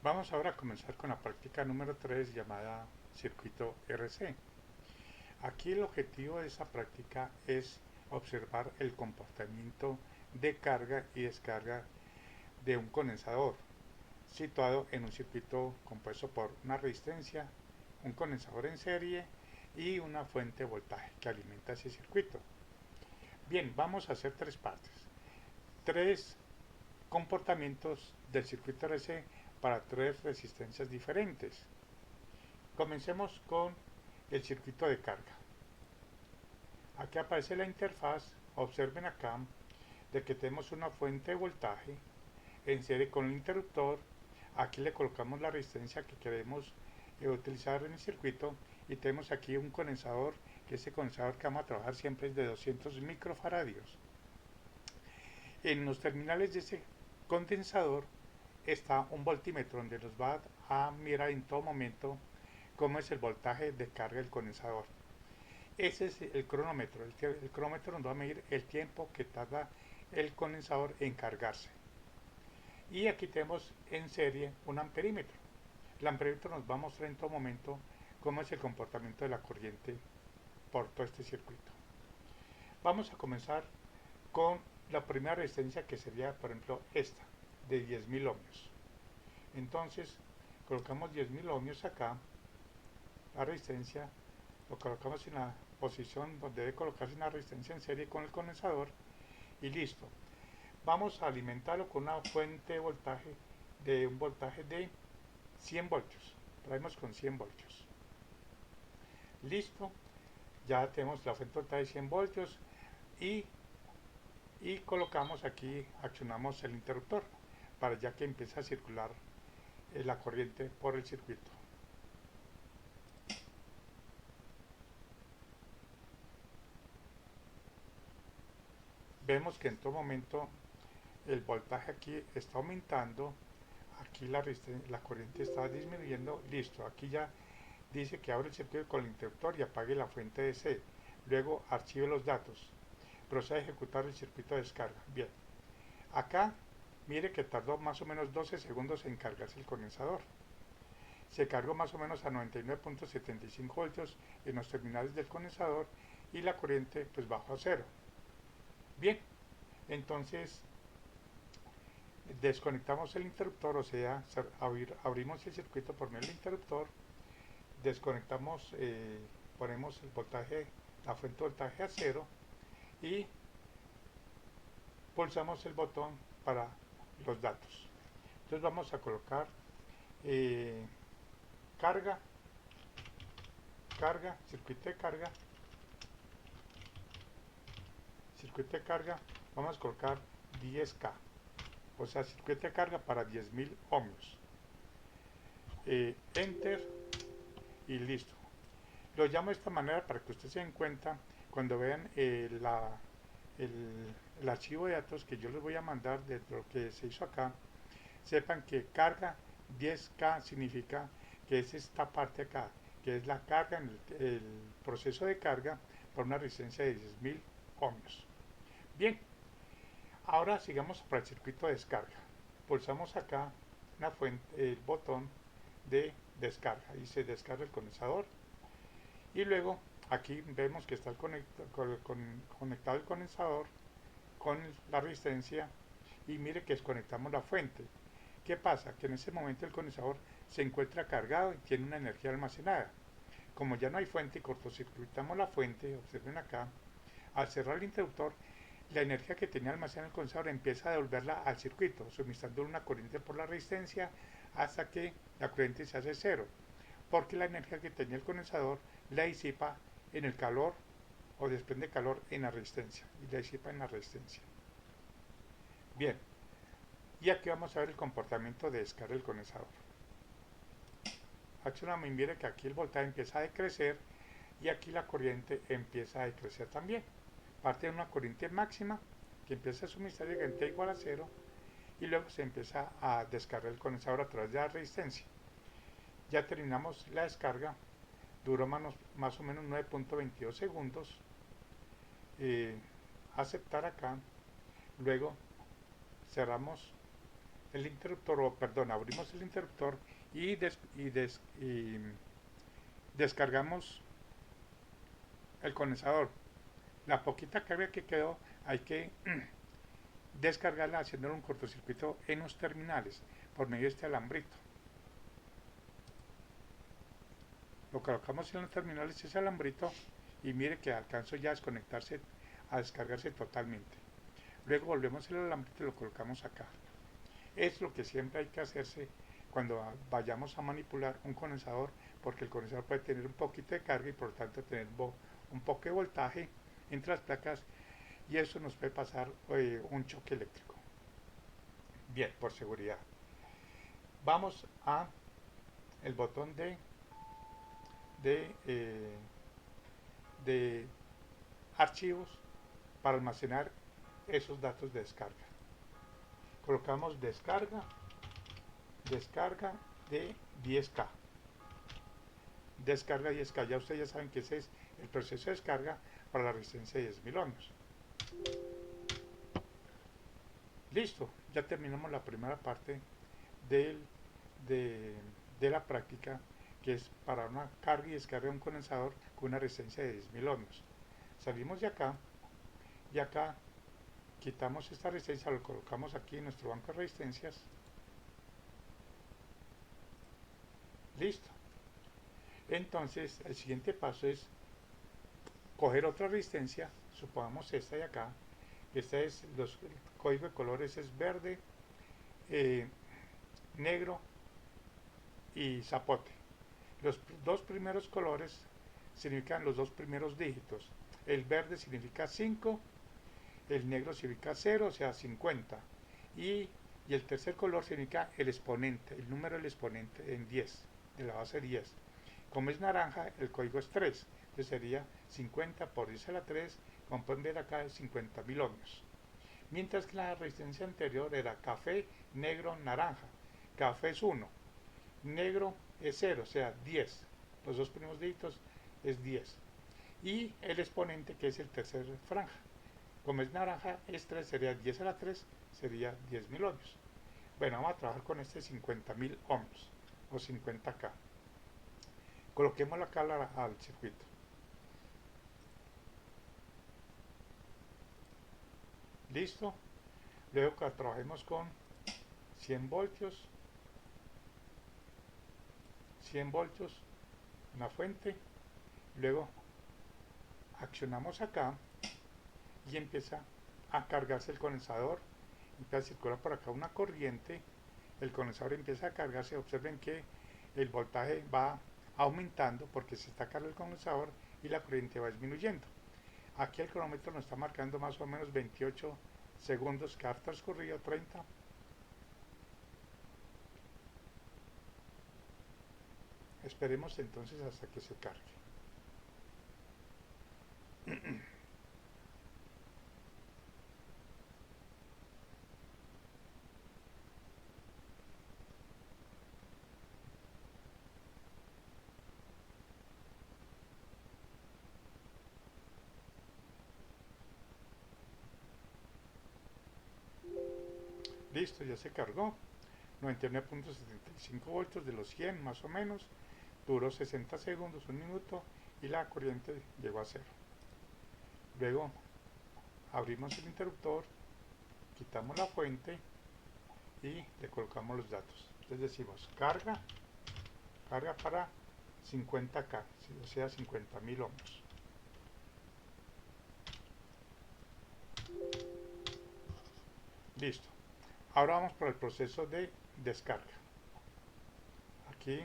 Vamos ahora a comenzar con la práctica número 3 llamada circuito RC. Aquí el objetivo de esta práctica es observar el comportamiento de carga y descarga de un condensador situado en un circuito compuesto por una resistencia, un condensador en serie y una fuente de voltaje que alimenta ese circuito. Bien, vamos a hacer tres partes. Tres comportamientos del circuito RC para tres resistencias diferentes. Comencemos con el circuito de carga. Aquí aparece la interfaz. Observen acá de que tenemos una fuente de voltaje en serie con el interruptor. Aquí le colocamos la resistencia que queremos utilizar en el circuito y tenemos aquí un condensador, que ese condensador que vamos a trabajar siempre es de 200 microfaradios. En los terminales de ese condensador está un voltímetro donde nos va a mirar en todo momento cómo es el voltaje de carga del condensador. Ese es el cronómetro. El cronómetro nos va a medir el tiempo que tarda el condensador en cargarse. Y aquí tenemos en serie un amperímetro. El amperímetro nos va a mostrar en todo momento cómo es el comportamiento de la corriente por todo este circuito. Vamos a comenzar con la primera resistencia, que sería, por ejemplo, esta, de 10.000 ohmios. Entonces, colocamos 10.000 ohmios acá, la resistencia, lo colocamos en la posición donde debe colocarse una resistencia en serie con el condensador y listo. Vamos a alimentarlo con una fuente de voltaje, de un voltaje de 100 voltios. Traemos con 100 voltios. Listo, ya tenemos la fuente de voltaje de 100 voltios y colocamos aquí, accionamos el interruptor para ya que empiece a circular la corriente por el circuito. Vemos que en todo momento el voltaje aquí está aumentando, aquí la corriente está disminuyendo. Listo, aquí ya dice que abre el circuito con el interruptor y apague la fuente de C. Luego archive los datos. Procede a ejecutar el circuito de descarga. Bien, acá mire que tardó más o menos 12 segundos en cargarse el condensador. Se cargó más o menos a 99.75 voltios en los terminales del condensador y la corriente pues bajó a cero. Bien, entonces desconectamos el interruptor, o sea, abrimos el circuito por medio del interruptor, desconectamos, ponemos el voltaje, la fuente de voltaje a cero y pulsamos el botón para los datos. Entonces vamos a colocar eh, carga, circuito de carga, vamos a colocar 10K, o sea, circuito de carga para 10.000 ohmios. Enter y listo. Lo llamo de esta manera para que ustedes se den cuenta cuando vean el archivo de datos que yo les voy a mandar de lo que se hizo acá. Sepan que carga 10K significa que es esta parte acá, que es la carga en el proceso de carga por una resistencia de 10.000 ohmios. Bien, ahora sigamos para el circuito de descarga. Pulsamos acá el botón de descarga y se descarga el condensador. Y luego aquí vemos que está conectado el condensador con la resistencia y mire que desconectamos la fuente. ¿Qué pasa? Que en ese momento el condensador se encuentra cargado y tiene una energía almacenada. Como ya no hay fuente y cortocircuitamos la fuente, observen acá, al cerrar el interruptor, la energía que tenía almacenada el condensador empieza a devolverla al circuito, suministrando una corriente por la resistencia hasta que la corriente se hace cero, porque la energía que tenía el condensador la disipa en el calor o desprende calor en la resistencia y la disipa en la resistencia. Bien, y aquí vamos a ver el comportamiento de descarga del condensador. Accionamos y mire que aquí el voltaje empieza a decrecer y aquí la corriente empieza a decrecer también. Parte de una corriente máxima que empieza a suministrar corriente igual a cero y luego se empieza a descargar el condensador a través de la resistencia. Ya terminamos la descarga, duró más o menos 9.22 segundos. Aceptar acá, luego cerramos el interruptor, o perdón, abrimos el interruptor y descargamos el condensador. La poquita carga que quedó hay que descargarla haciéndole un cortocircuito en los terminales por medio de este alambrito. Lo colocamos en los terminales ese alambrito y mire que alcanzó ya a desconectarse, a descargarse totalmente. Luego volvemos el alambrito y lo colocamos acá. Es lo que siempre hay que hacerse cuando vayamos a manipular un condensador, porque el condensador puede tener un poquito de carga y por lo tanto tener un poco de voltaje entre las placas y eso nos puede pasar un choque eléctrico. Bien, por seguridad. Vamos a el botón de, eh, de archivos para almacenar esos datos de descarga. Colocamos descarga de 10K. Descarga 10K. Ya ustedes ya saben que ese es el proceso de descarga para la resistencia de 10.000 ohms. Listo, ya terminamos la primera parte del, de, de la práctica, que es para una carga y descarga de un condensador con una resistencia de 10.000 ohms. Salimos de acá y acá quitamos esta resistencia, lo colocamos aquí en nuestro banco de resistencias. Listo. Entonces el siguiente paso es coger otra resistencia, supongamos esta de acá. Esta es el código de colores es verde, negro y zapote. Los dos primeros colores significan los dos primeros dígitos. El verde significa 5, el negro significa 0, o sea 50. Y el tercer color significa el exponente, el número del exponente en 10, de la base 10. Como es naranja, el código es 3. Entonces sería 50 por 10 a la 3, como pueden ver acá, es 50.000 ohmios. Mientras que la resistencia anterior era café, negro, naranja. Café es 1, negro es 0, o sea 10. Los dos primeros dígitos es 10. Y el exponente, que es el tercer franja. Como es naranja, es 3, sería 10 a la 3, sería 10.000 ohmios. Bueno, vamos a trabajar con este 50.000 ohmios o 50K. Coloquémoslo acá al circuito. Listo. Luego que trabajemos con 100 voltios, 100 voltios, una fuente. Luego accionamos acá y empieza a cargarse el condensador. Empieza a circular por acá una corriente. El condensador empieza a cargarse. Observen que el voltaje va aumentando porque se está cargando el condensador y la corriente va disminuyendo. Aquí el cronómetro nos está marcando más o menos 28 segundos que ha transcurrido, 30. Esperemos entonces hasta que se cargue. Listo, ya se cargó. 99.75 voltios de los 100 más o menos. Duró 60 segundos, un minuto y la corriente llegó a cero. Luego abrimos el interruptor, quitamos la fuente y le colocamos los datos. Entonces decimos carga para 50K, o sea 50.000 ohmios. Listo. Ahora vamos por el proceso de descarga. Aquí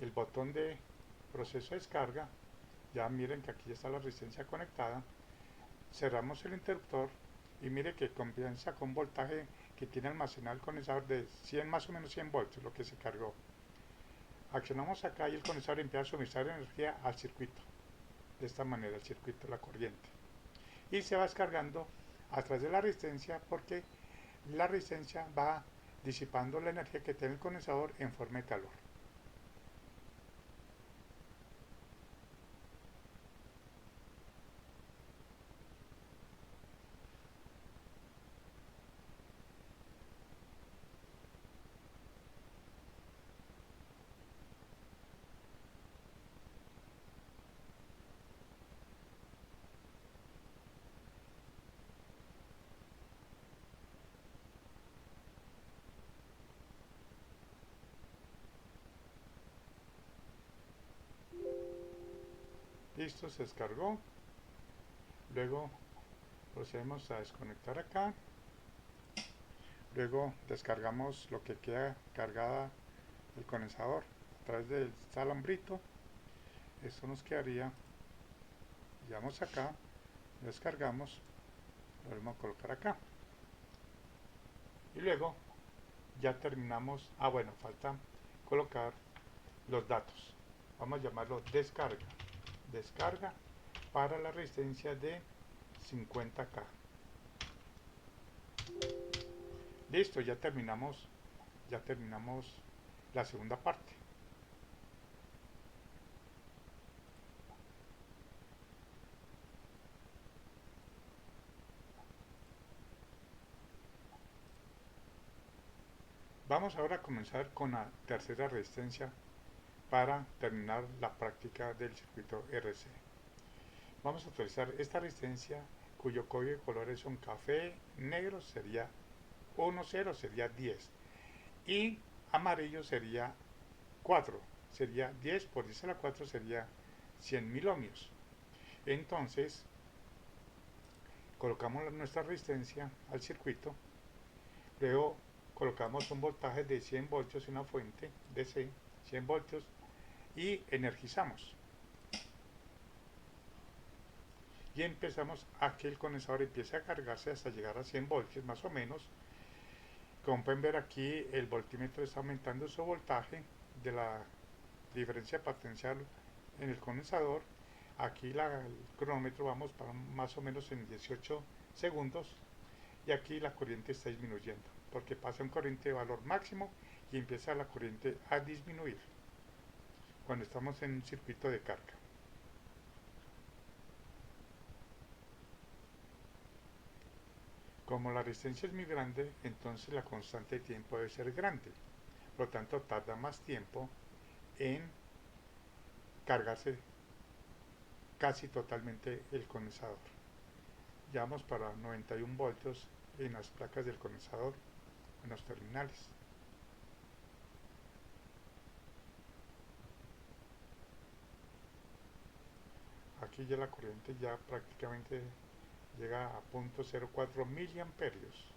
el botón de proceso de descarga, ya miren que aquí ya está la resistencia conectada. Cerramos el interruptor y mire que comienza con voltaje que tiene almacenado el condensador de 100, más o menos 100 voltios, lo que se cargó. Accionamos acá y el condensador empieza a suministrar energía al circuito. De esta manera, el circuito, la corriente. Y se va descargando a través de la resistencia porque la resistencia va disipando la energía que tiene el condensador en forma de calor. Listo, se descargó. Luego procedemos a desconectar acá. Luego descargamos lo que queda cargada el condensador a través del alambrito. Esto nos quedaría. Llevamos acá, descargamos, lo volvemos a colocar acá. Y luego ya terminamos. Bueno, falta colocar los datos. Vamos a llamarlo descarga. Descarga para la resistencia de 50K. Listo, ya terminamos la segunda parte. Vamos ahora a comenzar con la tercera resistencia para terminar la práctica del circuito RC. Vamos a utilizar esta resistencia cuyo código de colores son café, negro sería 1,0, sería 10 y amarillo sería 4, sería 10 por 10 a la 4 sería 100.000 ohmios. Entonces colocamos nuestra resistencia al circuito, luego colocamos un voltaje de 100 voltios en una fuente DC, 100 voltios, y energizamos. Y empezamos a que el condensador empiece a cargarse hasta llegar a 100 voltios más o menos. Como pueden ver aquí, el voltímetro está aumentando su voltaje de la diferencia potencial en el condensador. Aquí el cronómetro vamos para más o menos en 18 segundos y aquí la corriente está disminuyendo porque pasa un corriente de valor máximo y empieza la corriente a disminuir cuando estamos en un circuito de carga. Como la resistencia es muy grande, entonces la constante de tiempo debe ser grande. Por lo tanto, tarda más tiempo en cargarse casi totalmente el condensador. Ya vamos para 91 voltios en las placas del condensador, en los terminales. Aquí ya la corriente ya prácticamente llega a 0.04 miliamperios.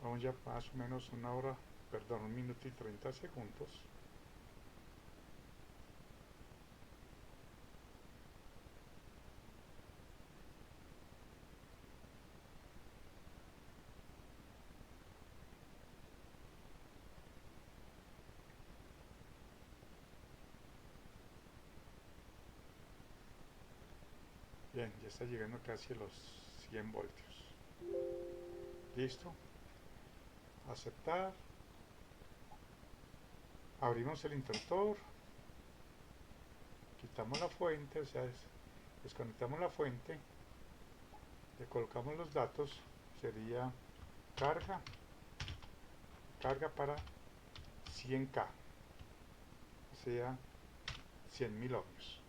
Vamos ya más o menos una hora, perdón, 1 minuto y 30 segundos. Bien, ya está llegando casi a los 100 voltios. Listo. Aceptar. Abrimos el interruptor. Quitamos la fuente, o sea, desconectamos la fuente. Le colocamos los datos. Sería carga. Carga para 100K. O sea, 100.000 ohmios.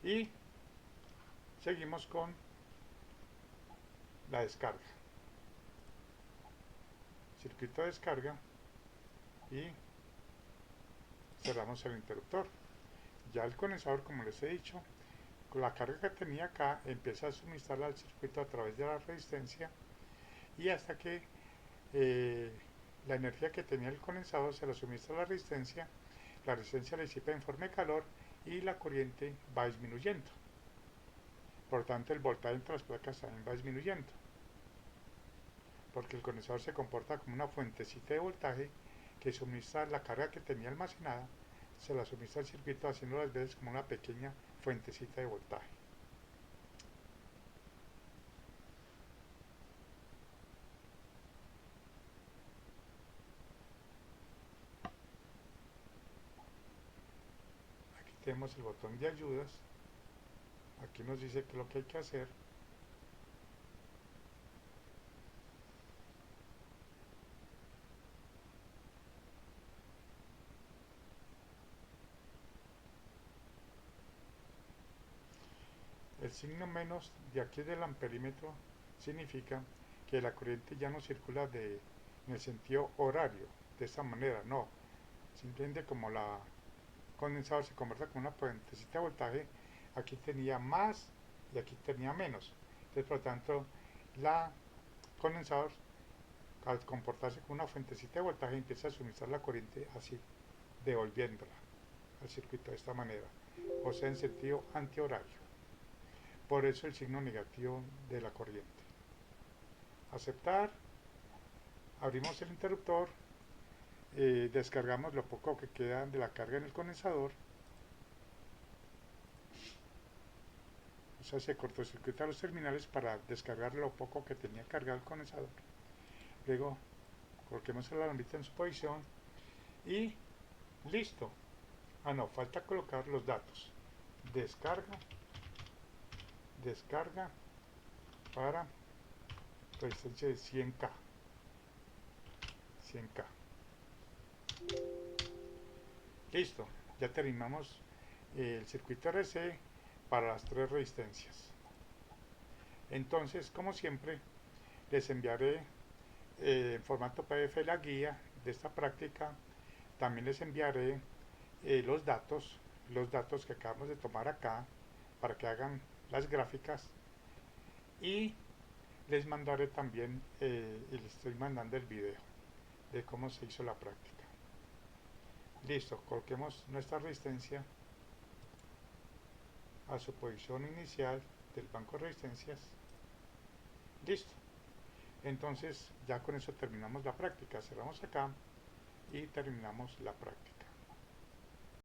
Y seguimos con la descarga. Circuito de descarga y cerramos el interruptor. Ya el condensador, como les he dicho, con la carga que tenía acá empieza a suministrarla al circuito a través de la resistencia y hasta que la energía que tenía el condensador se la suministra a la resistencia le disipa en forma de calor y la corriente va disminuyendo. Por lo tanto, el voltaje entre las placas también va disminuyendo, porque el condensador se comporta como una fuentecita de voltaje que suministra la carga que tenía almacenada, se la suministra al circuito haciendo las veces como una pequeña fuentecita de voltaje. Aquí tenemos el botón de ayudas Aquí nos dice que lo que hay que hacer. El signo menos de aquí del amperímetro significa que la corriente ya no circula en el sentido horario, de esta manera, no. Simplemente como la condensador se convierte con una fuentecita de voltaje, aquí tenía más y aquí tenía menos. Entonces, por lo tanto, la condensador, al comportarse con una fuentecita de voltaje, empieza a suministrar la corriente así, devolviéndola al circuito de esta manera, o sea, en sentido antihorario. Por eso el signo negativo de la corriente. Aceptar, abrimos el interruptor, descargamos lo poco que queda de la carga en el condensador, o sea, se cortocircuitan los terminales para descargar lo poco que tenía cargado el condensador. Luego coloquemos la lambita en su posición y listo. Ah, no, falta colocar los datos. Descarga, descarga para resistencia de 100K. 100K. Listo, ya terminamos el circuito RC para las tres resistencias. Entonces, como siempre, les enviaré en formato PDF la guía de esta práctica. También les enviaré los datos que acabamos de tomar acá para que hagan las gráficas, y les mandaré también y les estoy mandando el video de cómo se hizo la práctica. Listo, coloquemos nuestra resistencia a su posición inicial del banco de resistencias. Listo. Entonces ya con eso terminamos la práctica. Cerramos acá y terminamos la práctica.